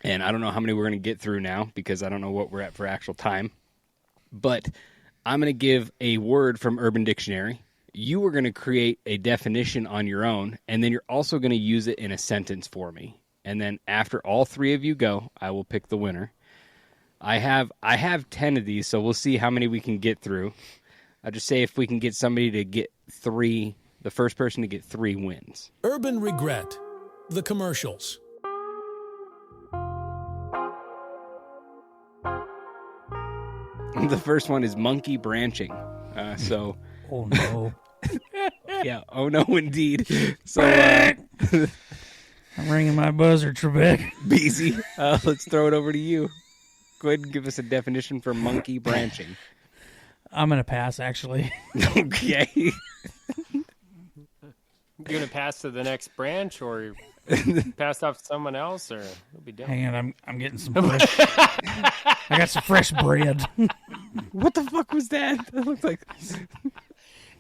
And I don't know how many we're going to get through now because I don't know what we're at for actual time. But I'm going to give a word from Urban Dictionary. You are going to create a definition on your own, and then you're also going to use it in a sentence for me. And then after all three of you go, I will pick the winner. I have 10 of these, so we'll see how many we can get through. I'll just say if we can get somebody to get 3, the first person to get 3 wins. Urban Regret. The commercials. The first one is monkey branching. Oh no. Yeah, oh no indeed. So I'm ringing my buzzer, Trebek. Beezy, let's throw it over to you. Go ahead and give us a definition for monkey branching. I'm going to pass, actually. Okay. You gonna pass to the next branch, or pass off to someone else, or it'll be done? Hang on, I'm getting some fresh. I got some fresh bread. What the fuck was that? That looked like. It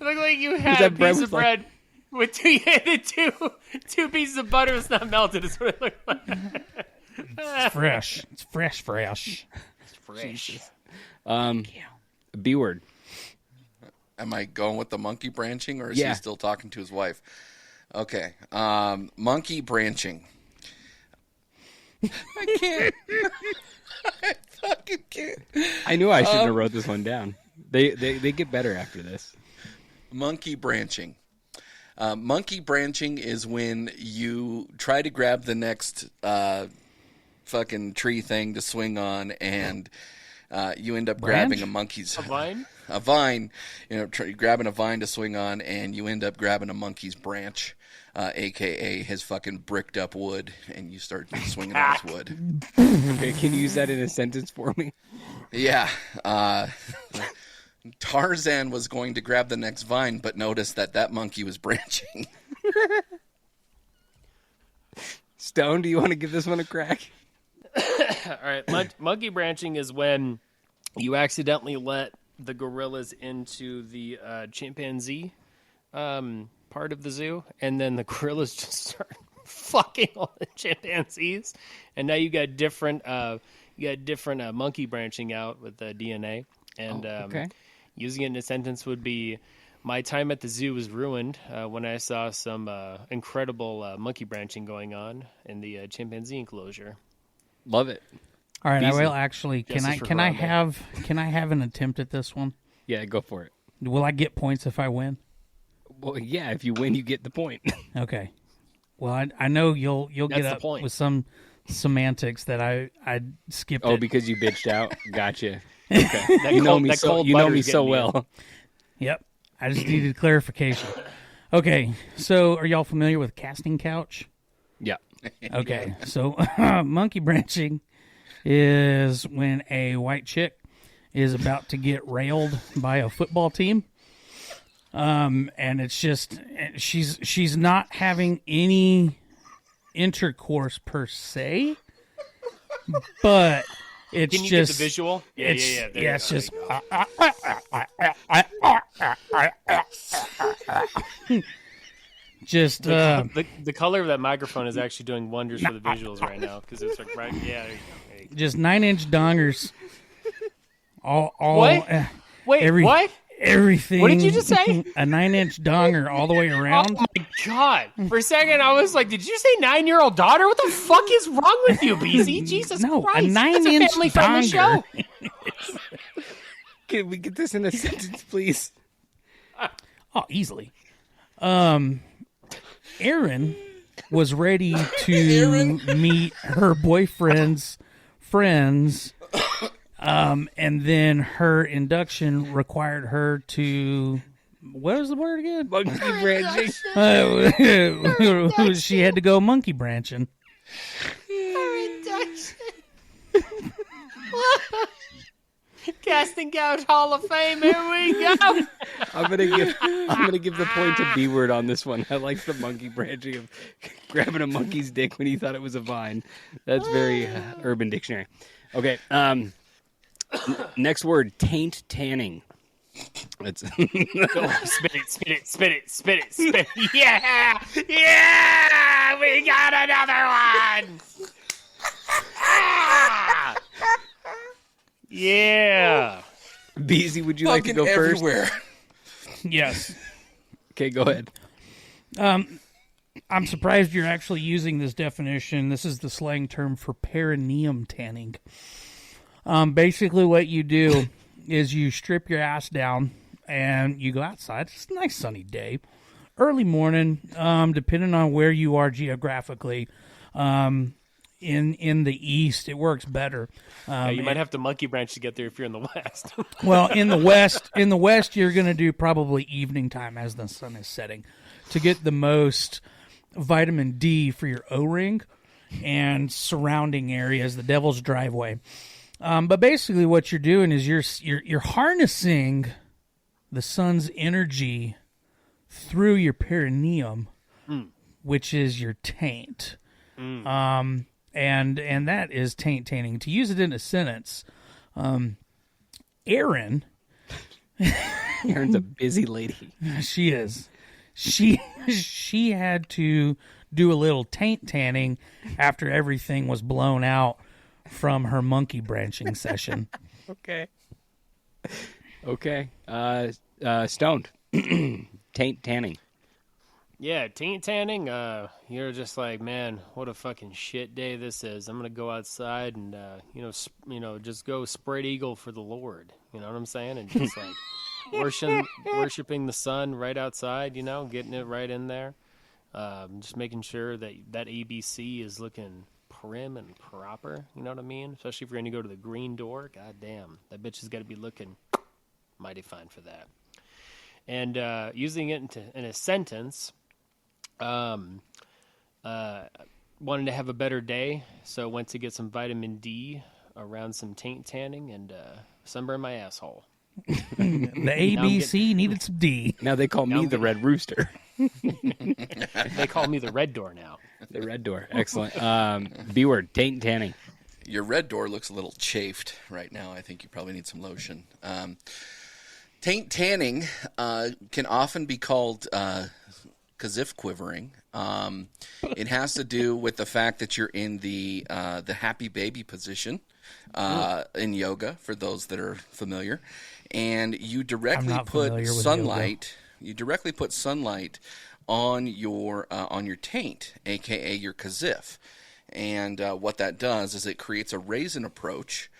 looked like you had a piece of bread with two pieces of butter that's not melted. Is what it looked like. It's fresh. It's fresh. It's fresh. B word. Am I going with the monkey branching, or is Yeah. he still talking to his wife? Okay. Monkey branching. I can't. I fucking can't. I knew I shouldn't have wrote this one down. They get better after this. Monkey branching. Monkey branching is when you try to grab the next fucking tree thing to swing on, and you end up grabbing a monkey's... A vine? A vine. Grabbing a vine to swing on, and you end up grabbing a monkey's branch, a.k.a. his fucking bricked up wood, and you start swinging on his wood. Okay, can you use that in a sentence for me? Yeah. Tarzan was going to grab the next vine, but noticed that monkey was branching. Stone, do you want to give this one a crack? All right. Monkey branching is when you accidentally let the gorillas into the chimpanzee part of the zoo, and then the gorillas just start fucking all the chimpanzees, and now you got different monkey branching out with the DNA. And okay. Using it in a sentence would be, my time at the zoo was ruined when I saw some incredible monkey branching going on in the chimpanzee enclosure. Love it. All right, Beasley. I will actually. Can I have an attempt at this one? Yeah, go for it. Will I get points if I win? Well, yeah, if you win, you get the point. Okay. Well, I know you'll get the up point. with some semantics that I skipped. Oh, it. because you bitched out. Gotcha. Okay. You know me so well. Yep. I just needed clarification. Okay, so are y'all familiar with casting couch? Yeah. Okay, so monkey branching is when a white chick is about to get railed by a football team. And it's just she's not having any intercourse per se, but it's Can you just get the visual? Yeah. It's just just the color of that microphone is actually doing wonders for the visuals right now, because it's like right. Yeah. There you go. Just 9-inch dongers. All What? Wait, what? Everything. What did you just say? A 9-inch donger all the way around. Oh my god! For a second, I was like, "Did you say 9-year-old daughter? What the fuck is wrong with you, BZ? Jesus No, Christ! a 9-inch That's a family-friendly donger. show." Can we get this in a sentence, please? Oh, easily. Erin was ready to meet her boyfriend's friends, and then her induction required her to. What was the word again? Monkey branching. She had to go monkey branching. Casting Couch Hall of Fame. Here we go. I'm gonna give the point to B word on this one. I like the monkey branching of grabbing a monkey's dick when he thought it was a vine. That's very Urban Dictionary. Okay. Next word: taint tanning. That's Spit it. Yeah. We got another one. Yeah. Beezy, would you like to go everywhere. first? Yes. Okay, go ahead. I'm surprised you're actually using this definition. This is the slang term for perineum tanning. Basically, what you do is you strip your ass down and you go outside. It's a nice sunny day, early morning, depending on where you are geographically. In the east, it works better. You might have to monkey branch to get there if you're in the west. Well, in the west, you're going to do probably evening time as the sun is setting to get the most vitamin D for your O-ring and surrounding areas, the Devil's Driveway. But basically, what you're doing is you're harnessing the sun's energy through your perineum, which is your taint. And that is taint tanning. To use it in a sentence, Erin. Erin's a busy lady. She is. She had to do a little taint tanning after everything was blown out from her monkey branching session. Okay. Stoned. Taint tanning. Yeah, taint tanning. You're just like, man, what a fucking shit day this is. I'm gonna go outside and just go spread eagle for the Lord. You know what I'm saying? And just like worshiping the sun right outside. Getting it right in there. Just making sure that ABC is looking prim and proper. You know what I mean? Especially if you're gonna go to the green door. God damn, that bitch has got to be looking mighty fine for that. And using it in a sentence. Wanted to have a better day, so went to get some vitamin D around some taint tanning and sunburn my asshole. The ABC needed some D. Now they call me the Red Rooster. They call me the Red Door now. The Red Door. Excellent. B word, taint tanning. Your red door looks a little chafed right now. I think you probably need some lotion. Taint tanning can often be called kazif quivering. It has to do with the fact that you're in the happy baby position in yoga, for those that are familiar, and you directly put sunlight. You directly put sunlight on your taint, aka your kazif, and what that does is it creates a raisin approach.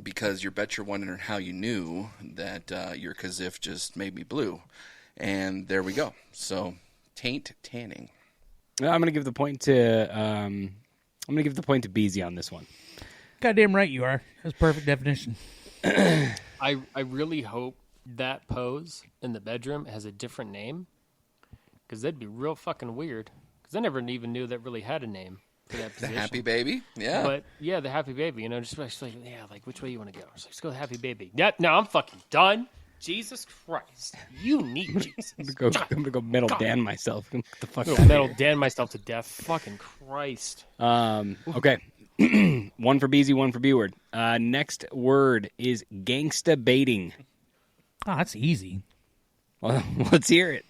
Because you bet you're wondering how you knew that your kazif just made me blue. And there we go. So, taint tanning. I'm going to give the point to Beezy on this one. Goddamn right you are. That's perfect definition. I really hope that pose in the bedroom has a different name, because that'd be real fucking weird. Because I never even knew that really had a name for that position. The happy baby? Yeah. But yeah, the happy baby. Just like, like which way you want to go? Just like, let's go with the happy baby. Yep. No, I'm fucking done. Jesus Christ, you need Jesus. I'm gonna go metal Dan myself. What the fuck? Metal Dan myself to death. Fucking Christ. Okay. One for Beezy, one for B word. Next word is gangsta baiting. Oh, that's easy. Well, let's hear it.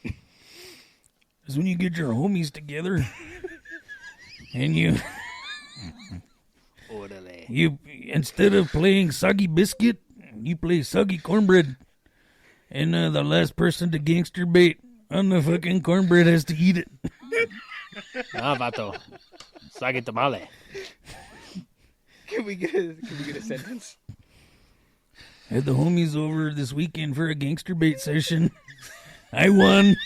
It's when you get your homies together and you instead of playing soggy biscuit, you play soggy cornbread. And the last person to gangster bait on the fucking cornbread has to eat it. Vato. Soggy tamale. Can we get a sentence? Had the homies over this weekend for a gangster bait session. I won.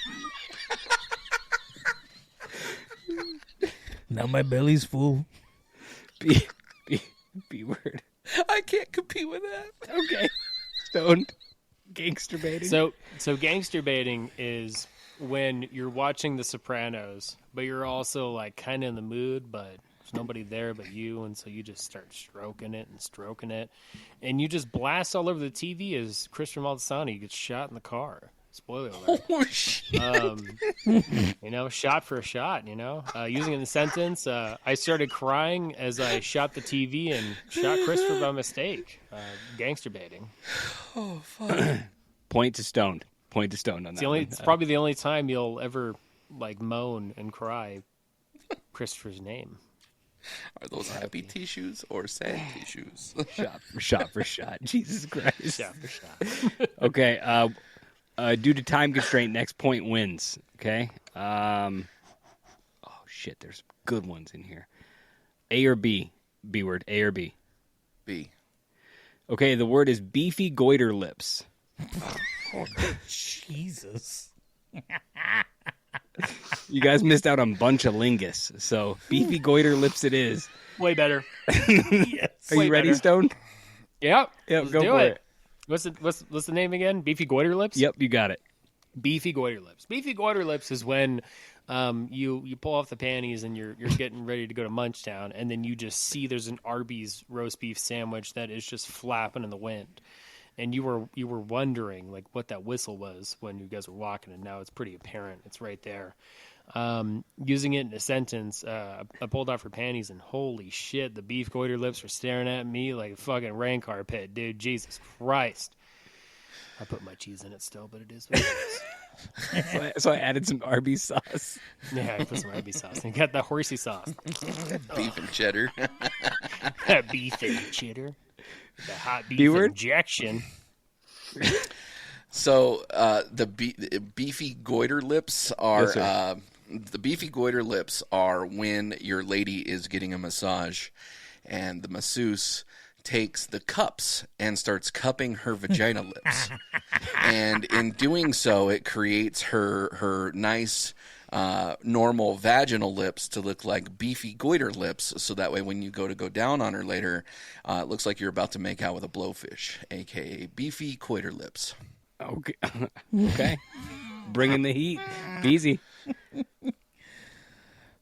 Now my belly's full. B word. I can't compete with that. Okay. Stoned. Gangster baiting. So gangster baiting is when you're watching The Sopranos, but you're also like kind of in the mood, but there's nobody there but you, and so you just start stroking it, and you just blast all over the TV as Christopher Moltisanti gets shot in the car. Spoiler alert. Oh, shit. Shot for a shot, Using it in the sentence, I started crying as I shot the TV and shot Christopher by mistake. Gangster baiting. Oh, fuck. Point to stoned on that. It's probably the only time you'll ever, moan and cry Christopher's name. Are those happy tissues or sad tissues? Shot for shot. Jesus Christ. Shot for shot. Okay, due to time constraint, next point wins. Okay. Oh shit, there's good ones in here. A or B? B word. A or B? B. Okay, the word is beefy goiter lips. Oh, Jesus. You guys missed out on bunch of lingus, so beefy goiter lips it is. Way better. Yes. Are you ready, Stone? Yep. Yep, go for it. What's the name again? Beefy goiter lips? Yep, you got it. Beefy goiter lips. Beefy goiter lips is when You pull off the panties and you're getting ready to go to Munchtown, and then you just see there's an Arby's roast beef sandwich that is just flapping in the wind, and you were wondering like what that whistle was when you guys were walking, and now it's pretty apparent. It's right there. Using it in a sentence, I pulled off her panties, and holy shit, the beef goiter lips were staring at me like a fucking rancor pit, dude. Jesus Christ. I put my cheese in it still, but it is what it is. So I added some Arby's sauce. Yeah, I put some Arby's sauce. And got the horsey sauce. Beef and cheddar. Beef and cheddar. The hot beef B-word? injection. So the beefy goiter lips are Yes, the beefy goiter lips are when your lady is getting a massage, and the masseuse takes the cups and starts cupping her vagina lips, and in doing so, it creates her nice normal vaginal lips to look like beefy goiter lips. So that way, when you go down on her later, it looks like you're about to make out with a blowfish, aka beefy goiter lips. Okay. Okay. Bringing the heat. Easy.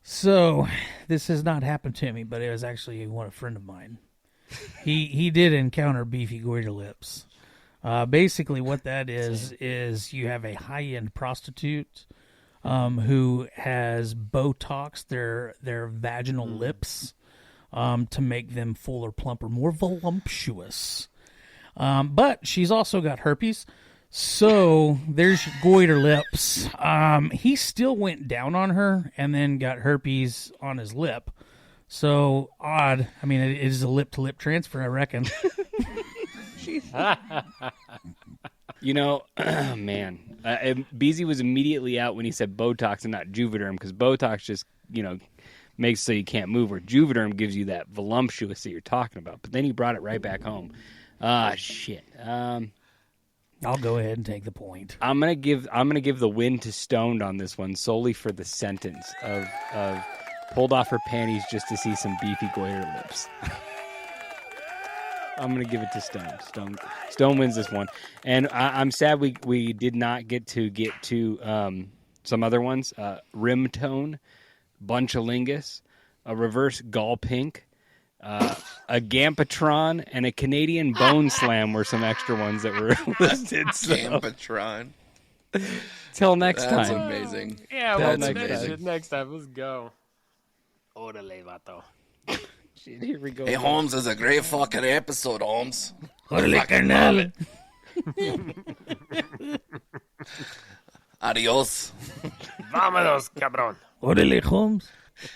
So, this has not happened to me, but it was actually a friend of mine. He did encounter beefy goiter lips. Basically, what that is you have a high-end prostitute who has Botoxed their vaginal lips to make them fuller, plumper, more voluptuous. But she's also got herpes. So there's goiter lips. He still went down on her and then got herpes on his lip. So odd. I mean, it is a lip-to-lip transfer, I reckon. You know, man, Beezy was immediately out when he said Botox and not Juvederm, because Botox just, makes so you can't move, where Juvederm gives you that voluptuous that you're talking about. But then he brought it right back home. Shit. I'll go ahead and take the point. I'm gonna give the win to Stoned on this one solely for the sentence of pulled off her panties just to see some beefy goiter lips. I'm gonna give it to Stone. Stone wins this one, and I'm sad we did not get to some other ones. Rim Tone, Bunchalingus, a Reverse Gall Pink, a Gampatron, and a Canadian Bone Slam were some extra ones that were listed. So. Gampatron. Till next That's time. amazing. Yeah, That's well, amazing. next time. Let's go. Orale, vato. Shit, here we go. Hey, Holmes, is a great fucking episode, Holmes. Órale, carnal. Adios. Vámonos, cabrón. Órale, Holmes.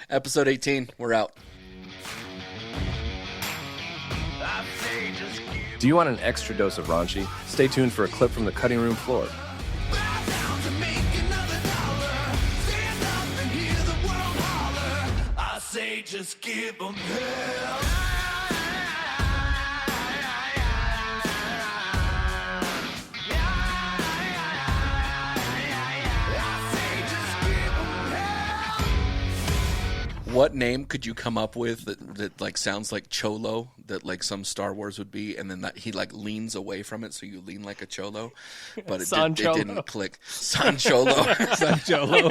Episode 18. We're out. Do you want an extra dose of raunchy? Stay tuned for a clip from the cutting room floor. Just give them hell. What name could you come up with that like sounds like Cholo, that like some Star Wars would be, and then that he like leans away from it so you lean like a Cholo, but it didn't click. San Cholo. San Cholo.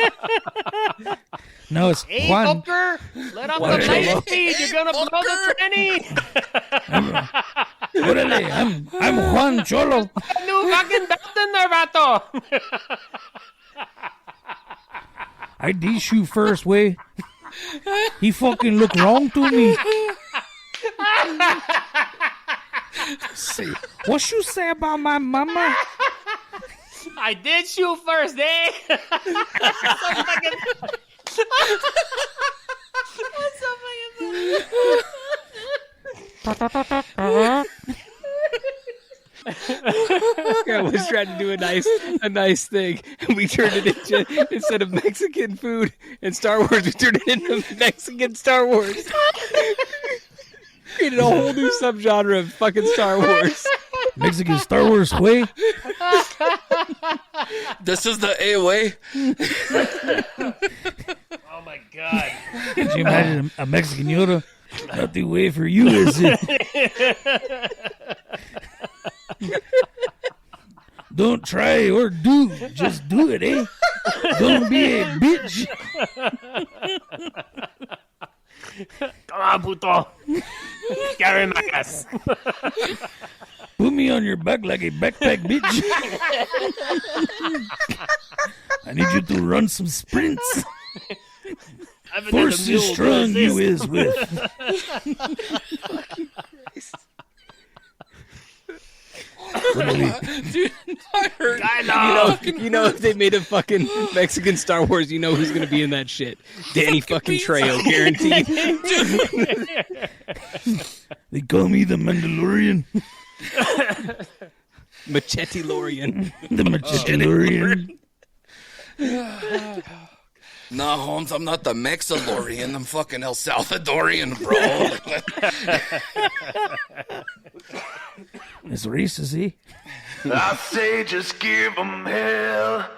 No, it's Hey, Juan. fucker! Let off the light speed. You're gonna blow the tranny. Órale, I'm Juan Cholo. New fucking belt in there, vato. I dish you first, way. He fucking looked wrong to me. Say, what you say about my mama? I did shoot first, eh? That's so fucking funny. I was trying to do a nice thing, and we turned it into, instead of Mexican food and Star Wars, we turned it into Mexican Star Wars. Created a whole new subgenre of fucking Star Wars. Mexican Star Wars way. This is the A way. Oh my god! Could you imagine a Mexican Yoda? Not the way for you, is it? Don't try or do. Just do it, eh? Don't be a bitch. Come on, puto. Carry my ass. Put me on your back like a backpack, bitch. I need you to run some sprints. Force is strong, you is with. Dude, I heard. You know, if they made a fucking Mexican Star Wars, you know who's gonna be in that shit. Danny fucking Trejo, guaranteed. They call me the Mandalorian. Machete Lorian. The Machete Lorian. Nah, Holmes, I'm not the Mexalorian. I'm fucking El Salvadorian, bro. As racist, eh? I say just give 'em hell.